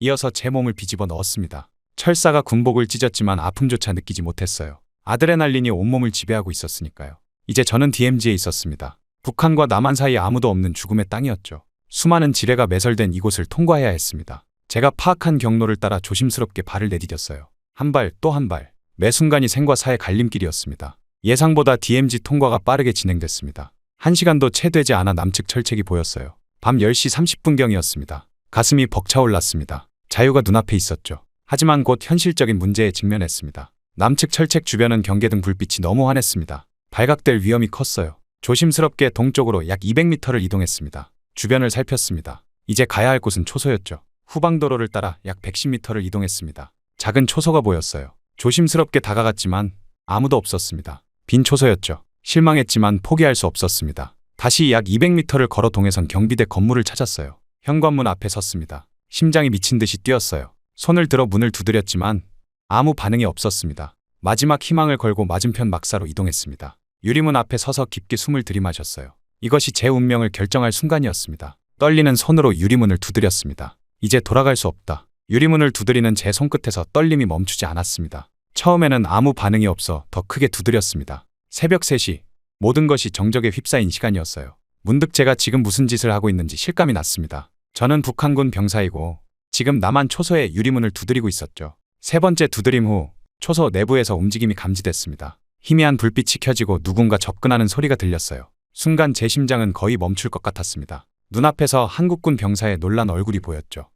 이어서 제 몸을 뒤집어 넣었습니다. 철사가 군복을 찢었지만 아픔조차 느끼지 못했어요. 아드레날린이 온몸을 지배하고 있었으니까요. 이제 저는 DMZ에 있었습니다. 북한과 남한 사이 아무도 없는 죽음의 땅이었죠. 수많은 지뢰가 매설된 이곳을 통과해야 했습니다. 제가 파악한 경로를 따라 조심스럽게 발을 내디뎠어요. 한 발 또 한 발. 매 순간이 생과 사의 갈림길이었습니다. 예상보다 DMZ 통과가 빠르게 진행됐습니다. 1시간도 채 되지 않아 남측 철책이 보였어요. 밤 10시 30분경이었습니다. 가슴이 벅차올랐습니다. 자유가 눈앞에 있었죠. 하지만 곧 현실적인 문제에 직면했습니다. 남측 철책 주변은 경계등 불빛이 너무 환했습니다. 발각될 위험이 컸어요. 조심스럽게 동쪽으로 약 200m를 이동했습니다. 주변을 살폈습니다. 이제 가야 할 곳은 초소였죠. 후방도로를 따라 약 110m를 이동했습니다. 작은 초소가 보였어요. 조심스럽게 다가갔지만 아무도 없었습니다. 빈 초소였죠. 실망했지만 포기할 수 없었습니다. 다시 약 200m를 걸어 동해선 경비대 건물을 찾았어요. 현관문 앞에 섰습니다. 심장이 미친 듯이 뛰었어요. 손을 들어 문을 두드렸지만 아무 반응이 없었습니다. 마지막 희망을 걸고 맞은편 막사로 이동했습니다. 유리문 앞에 서서 깊게 숨을 들이마셨어요. 이것이 제 운명을 결정할 순간이었습니다. 떨리는 손으로 유리문을 두드렸습니다. 이제 돌아갈 수 없다. 유리문을 두드리는 제 손끝에서 떨림이 멈추지 않았습니다. 처음에는 아무 반응이 없어 더 크게 두드렸습니다. 새벽 3시, 모든 것이 정적에 휩싸인 시간이었어요. 문득 제가 지금 무슨 짓을 하고 있는지 실감이 났습니다. 저는 북한군 병사이고 지금 남한 초소의 유리문을 두드리고 있었죠. 세 번째 두드림 후 초소 내부에서 움직임이 감지됐습니다. 희미한 불빛이 켜지고 누군가 접근하는 소리가 들렸어요. 순간 제 심장은 거의 멈출 것 같았습니다. 눈앞에서 한국군 병사의 놀란 얼굴이 보였죠.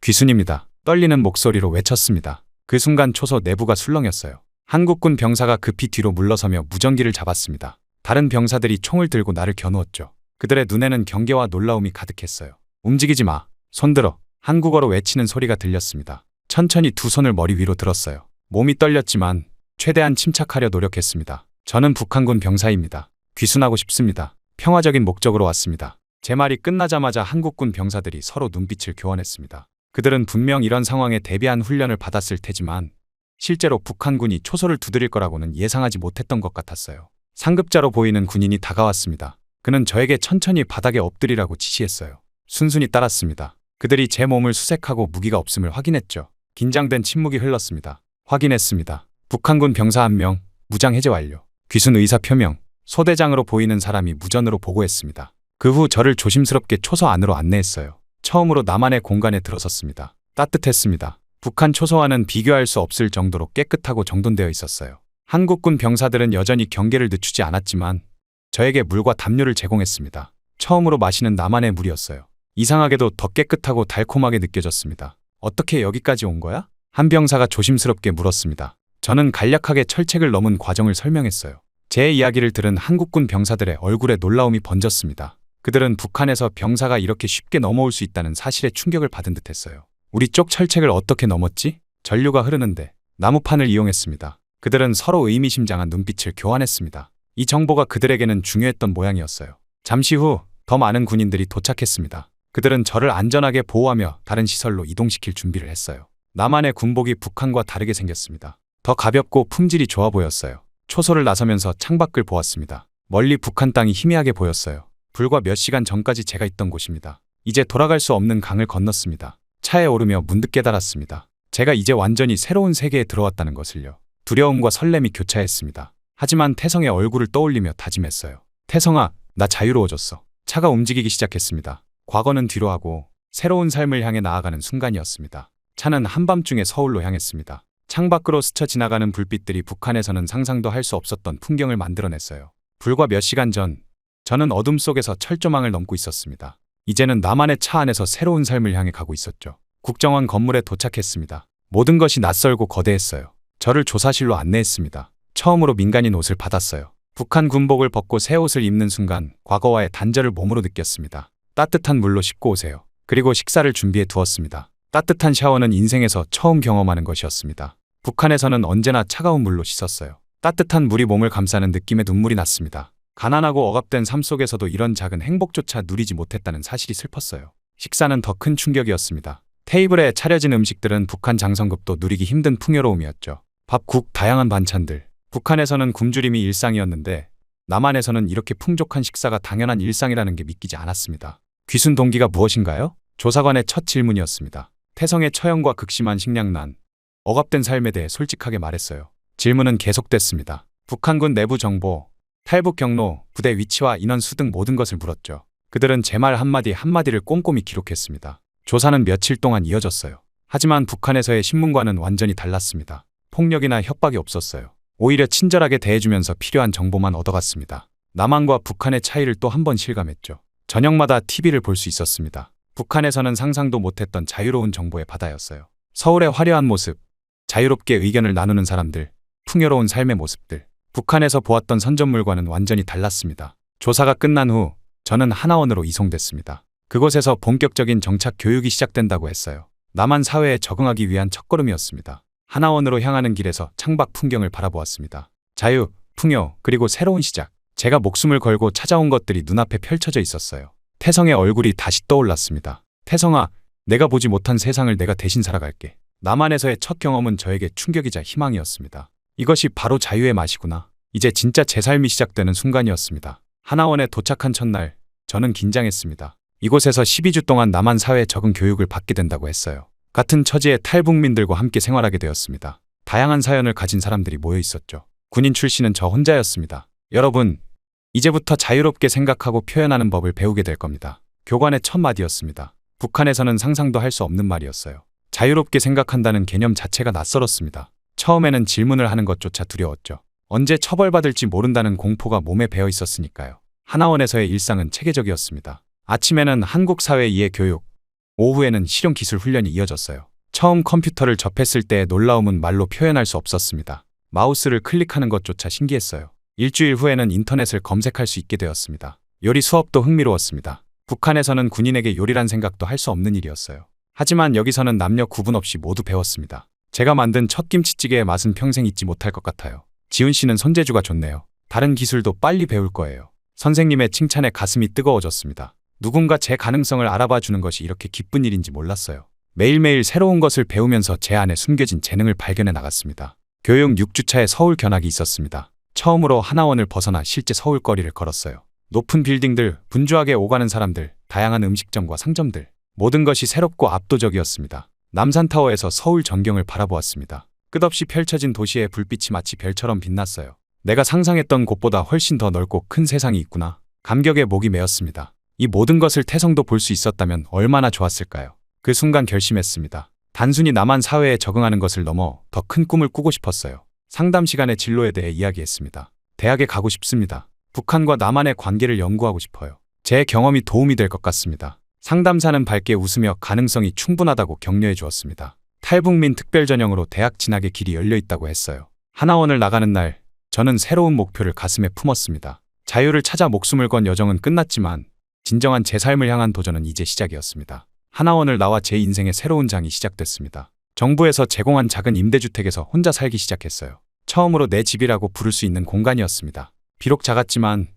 귀순입니다. 떨리는 목소리로 외쳤습니다. 그 순간 초소 내부가 술렁였어요. 한국군 병사가 급히 뒤로 물러서며 무전기를 잡았습니다. 다른 병사들이 총을 들고 나를 겨누었죠. 그들의 눈에는 경계와 놀라움이 가득했어요. 움직이지 마. 손들어. 한국어로 외치는 소리가 들렸습니다. 천천히 두 손을 머리 위로 들었어요. 몸이 떨렸지만 최대한 침착하려 노력했습니다. 저는 북한군 병사입니다. 귀순하고 싶습니다. 평화적인 목적으로 왔습니다. 제 말이 끝나자마자 한국군 병사들이 서로 눈빛을 교환했습니다. 그들은 분명 이런 상황에 대비한 훈련을 받았을 테지만 실제로 북한군이 초소를 두드릴 거라고는 예상하지 못했던 것 같았어요. 상급자로 보이는 군인이 다가왔습니다. 그는 저에게 천천히 바닥에 엎드리라고 지시했어요. 순순히 따랐습니다. 그들이 제 몸을 수색하고 무기가 없음을 확인했죠. 긴장된 침묵이 흘렀습니다. 확인했습니다. 북한군 병사 1명, 무장 해제 완료. 귀순 의사 표명. 소대장으로 보이는 사람이 무전으로 보고했습니다. 그 후 저를 조심스럽게 초소 안으로 안내했어요. 처음으로 나만의 공간에 들어섰습니다. 따뜻했습니다. 북한 초소와는 비교할 수 없을 정도로 깨끗하고 정돈되어 있었어요. 한국군 병사들은 여전히 경계를 늦추지 않았지만 저에게 물과 담요를 제공했습니다. 처음으로 마시는 나만의 물이었어요. 이상하게도 더 깨끗하고 달콤하게 느껴졌습니다. 어떻게 여기까지 온 거야? 한 병사가 조심스럽게 물었습니다. 저는 간략하게 철책을 넘은 과정을 설명했어요. 제 이야기를 들은 한국군 병사들의 얼굴에 놀라움이 번졌습니다. 그들은 북한에서 병사가 이렇게 쉽게 넘어올 수 있다는 사실에 충격을 받은 듯했어요. 우리 쪽 철책을 어떻게 넘었지? 전류가 흐르는데 나무판을 이용했습니다. 그들은 서로 의미심장한 눈빛을 교환했습니다. 이 정보가 그들에게는 중요했던 모양이었어요. 잠시 후 더 많은 군인들이 도착했습니다. 그들은 저를 안전하게 보호하며 다른 시설로 이동시킬 준비를 했어요. 나만의 군복이 북한과 다르게 생겼습니다. 더 가볍고 품질이 좋아 보였어요. 초소를 나서면서 창밖을 보았습니다. 멀리 북한 땅이 희미하게 보였어요. 불과 몇 시간 전까지 제가 있던 곳입니다. 이제 돌아갈 수 없는 강을 건넜습니다. 차에 오르며 문득 깨달았습니다. 제가 이제 완전히 새로운 세계에 들어왔다는 것을요. 두려움과 설렘이 교차했습니다. 하지만 태성의 얼굴을 떠올리며 다짐했어요. 태성아, 나 자유로워졌어. 차가 움직이기 시작했습니다. 과거는 뒤로 하고 새로운 삶을 향해 나아가는 순간이었습니다. 차는 한밤중에 서울로 향했습니다. 창밖으로 스쳐 지나가는 불빛들이 북한에서는 상상도 할 수 없었던 풍경을 만들어냈어요. 불과 몇 시간 전, 저는 어둠 속에서 철조망을 넘고 있었습니다. 이제는 나만의 차 안에서 새로운 삶을 향해 가고 있었죠. 국정원 건물에 도착했습니다. 모든 것이 낯설고 거대했어요. 저를 조사실로 안내했습니다. 처음으로 민간인 옷을 받았어요. 북한 군복을 벗고 새 옷을 입는 순간 과거와의 단절을 몸으로 느꼈습니다. 따뜻한 물로 씻고 오세요. 그리고 식사를 준비해 두었습니다. 따뜻한 샤워는 인생에서 처음 경험하는 것이었습니다. 북한에서는 언제나 차가운 물로 씻었어요. 따뜻한 물이 몸을 감싸는 느낌에 눈물이 났습니다. 가난하고 억압된 삶 속에서도 이런 작은 행복조차 누리지 못했다는 사실이 슬펐어요. 식사는 더 큰 충격이었습니다. 테이블에 차려진 음식들은 북한 장성급도 누리기 힘든 풍요로움이었죠. 밥, 국, 다양한 반찬들. 북한에서는 굶주림이 일상이었는데 남한에서는 이렇게 풍족한 식사가 당연한 일상이라는 게 믿기지 않았습니다. 귀순 동기가 무엇인가요? 조사관의 첫 질문이었습니다. 태성의 처형과 극심한 식량난, 억압된 삶에 대해 솔직하게 말했어요. 질문은 계속됐습니다. 북한군 내부 정보, 탈북 경로, 부대 위치와 인원수 등 모든 것을 물었죠. 그들은 제 말 한마디 한마디를 꼼꼼히 기록했습니다. 조사는 며칠 동안 이어졌어요. 하지만 북한에서의 신문과는 완전히 달랐습니다. 폭력이나 협박이 없었어요. 오히려 친절하게 대해주면서 필요한 정보만 얻어갔습니다. 남한과 북한의 차이를 또 한 번 실감했죠. 저녁마다 TV를 볼 수 있었습니다. 북한에서는 상상도 못했던 자유로운 정보의 바다였어요. 서울의 화려한 모습, 자유롭게 의견을 나누는 사람들, 풍요로운 삶의 모습들. 북한에서 보았던 선전물과는 완전히 달랐습니다. 조사가 끝난 후 저는 하나원으로 이송됐습니다. 그곳에서 본격적인 정착 교육이 시작된다고 했어요. 남한 사회에 적응하기 위한 첫걸음이었습니다. 하나원으로 향하는 길에서 창밖 풍경을 바라보았습니다. 자유, 풍요, 그리고 새로운 시작. 제가 목숨을 걸고 찾아온 것들이 눈앞에 펼쳐져 있었어요. 태성의 얼굴이 다시 떠올랐습니다. 태성아, 내가 보지 못한 세상을 내가 대신 살아갈게. 남한에서의 첫 경험은 저에게 충격이자 희망이었습니다. 이것이 바로 자유의 맛이구나. 이제 진짜 제 삶이 시작되는 순간이었습니다. 하나원에 도착한 첫날, 저는 긴장했습니다. 이곳에서 12주 동안 남한 사회 적응 교육을 받게 된다고 했어요. 같은 처지의 탈북민들과 함께 생활하게 되었습니다. 다양한 사연을 가진 사람들이 모여 있었죠. 군인 출신은 저 혼자였습니다. 여러분, 이제부터 자유롭게 생각하고 표현하는 법을 배우게 될 겁니다. 교관의 첫 마디였습니다. 북한에서는 상상도 할 수 없는 말이었어요. 자유롭게 생각한다는 개념 자체가 낯설었습니다. 처음에는 질문을 하는 것조차 두려웠죠. 언제 처벌받을지 모른다는 공포가 몸에 배어 있었으니까요. 하나원에서의 일상은 체계적이었습니다. 아침에는 한국 사회 이해 교육, 오후에는 실용 기술 훈련이 이어졌어요. 처음 컴퓨터를 접했을 때의 놀라움은 말로 표현할 수 없었습니다. 마우스를 클릭하는 것조차 신기했어요. 일주일 후에는 인터넷을 검색할 수 있게 되었습니다. 요리 수업도 흥미로웠습니다. 북한에서는 군인에게 요리란 생각도 할 수 없는 일이었어요. 하지만 여기서는 남녀 구분 없이 모두 배웠습니다. 제가 만든 첫 김치찌개의 맛은 평생 잊지 못할 것 같아요. 지훈 씨는 손재주가 좋네요. 다른 기술도 빨리 배울 거예요. 선생님의 칭찬에 가슴이 뜨거워졌습니다. 누군가 제 가능성을 알아봐 주는 것이 이렇게 기쁜 일인지 몰랐어요. 매일매일 새로운 것을 배우면서 제 안에 숨겨진 재능을 발견해 나갔습니다. 교육 6주차에 서울 견학이 있었습니다. 처음으로 하나원을 벗어나 실제 서울 거리를 걸었어요. 높은 빌딩들, 분주하게 오가는 사람들, 다양한 음식점과 상점들, 모든 것이 새롭고 압도적이었습니다. 남산타워에서 서울 전경을 바라보았습니다. 끝없이 펼쳐진 도시의 불빛이 마치 별처럼 빛났어요. 내가 상상했던 곳보다 훨씬 더 넓고 큰 세상이 있구나. 감격에 목이 메었습니다. 이 모든 것을 태성도 볼 수 있었다면 얼마나 좋았을까요? 그 순간 결심했습니다. 단순히 남한 사회에 적응하는 것을 넘어 더 큰 꿈을 꾸고 싶었어요. 상담 시간에 진로에 대해 이야기했습니다. 대학에 가고 싶습니다. 북한과 남한의 관계를 연구하고 싶어요. 제 경험이 도움이 될 것 같습니다. 상담사는 밝게 웃으며 가능성이 충분하다고 격려해 주었습니다. 탈북민 특별 전형으로 대학 진학의 길이 열려 있다고 했어요. 하나원을 나가는 날, 저는 새로운 목표를 가슴에 품었습니다. 자유를 찾아 목숨을 건 여정은 끝났지만 진정한 제 삶을 향한 도전은 이제 시작이었습니다. 하나원을 나와 제 인생의 새로운 장이 시작됐습니다. 정부에서 제공한 작은 임대주택에서 혼자 살기 시작했어요. 처음으로 내 집이라고 부를 수 있는 공간이었습니다. 비록 작았지만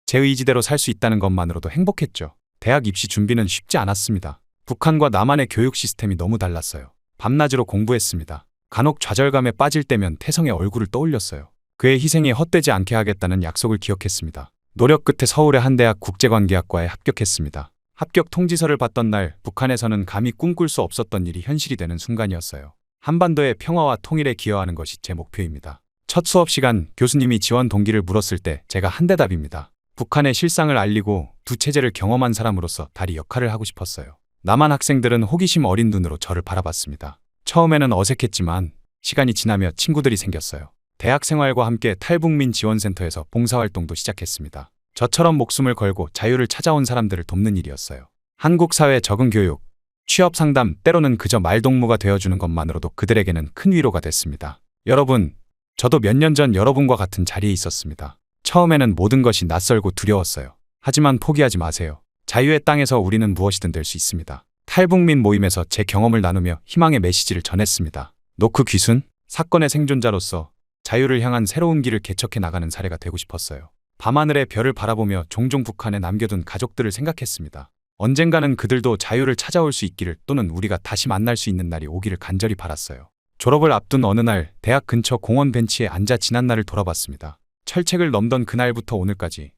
제 의지대로 살 수 있다는 것만으로도 행복했죠. 대학 입시 준비는 쉽지 않았습니다. 북한과 남한의 교육 시스템이 너무 달랐어요. 밤낮으로 공부했습니다. 간혹 좌절감에 빠질 때면 태성의 얼굴을 떠올렸어요. 그의 희생이 헛되지 않게 하겠다는 약속을 기억했습니다. 노력 끝에 서울의 한 대학 국제관계학과에 합격했습니다. 합격 통지서를 받던 날, 북한에서는 감히 꿈꿀 수 없었던 일이 현실이 되는 순간이었어요. 한반도의 평화와 통일에 기여하는 것이 제 목표입니다. 첫 수업 시간, 교수님이 지원 동기를 물었을 때 제가 한 대답입니다. 북한의 실상을 알리고 두 체제를 경험한 사람으로서 다리 역할을 하고 싶었어요. 남한 학생들은 호기심 어린 눈으로 저를 바라봤습니다. 처음에는 어색했지만 시간이 지나며 친구들이 생겼어요. 대학 생활과 함께 탈북민 지원센터에서 봉사활동도 시작했습니다. 저처럼 목숨을 걸고 자유를 찾아온 사람들을 돕는 일이었어요. 한국 사회 적응 교육, 취업 상담, 때로는 그저 말동무가 되어주는 것만으로도 그들에게는 큰 위로가 됐습니다. 여러분, 저도 몇 년 전 여러분과 같은 자리에 있었습니다. 처음에는 모든 것이 낯설고 두려웠어요. 하지만 포기하지 마세요. 자유의 땅에서 우리는 무엇이든 될 수 있습니다. 탈북민 모임에서 제 경험을 나누며 희망의 메시지를 전했습니다. 노크 귀순, 사건의 생존자로서 자유를 향한 새로운 길을 개척해 나가는 사례가 되고 싶었어요. 밤하늘의 별을 바라보며 종종 북한에 남겨둔 가족들을 생각했습니다. 언젠가는 그들도 자유를 찾아올 수 있기를, 또는 우리가 다시 만날 수 있는 날이 오기를 간절히 바랐어요. 졸업을 앞둔 어느 날, 대학 근처 공원 벤치에 앉아 지난 날을 돌아봤습니다. 철책을 넘던 그날부터 오늘까지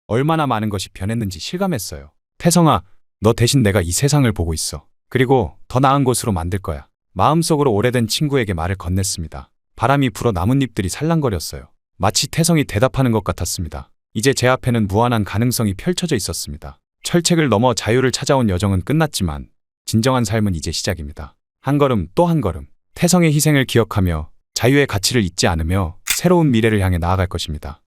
얼마나 많은 것이 변했는지 실감했어요. 태성아, 너 대신 내가 이 세상을 보고 있어. 그리고 더 나은 곳으로 만들 거야. 마음속으로 오래된 친구에게 말을 건넸습니다. 바람이 불어 나뭇잎들이 살랑거렸어요. 마치 태성이 대답하는 것 같았습니다. 이제 제 앞에는 무한한 가능성이 펼쳐져 있었습니다. 철책을 넘어 자유를 찾아온 여정은 끝났지만 진정한 삶은 이제 시작입니다. 한 걸음 또 한 걸음, 태성의 희생을 기억하며 자유의 가치를 잊지 않으며 새로운 미래를 향해 나아갈 것입니다.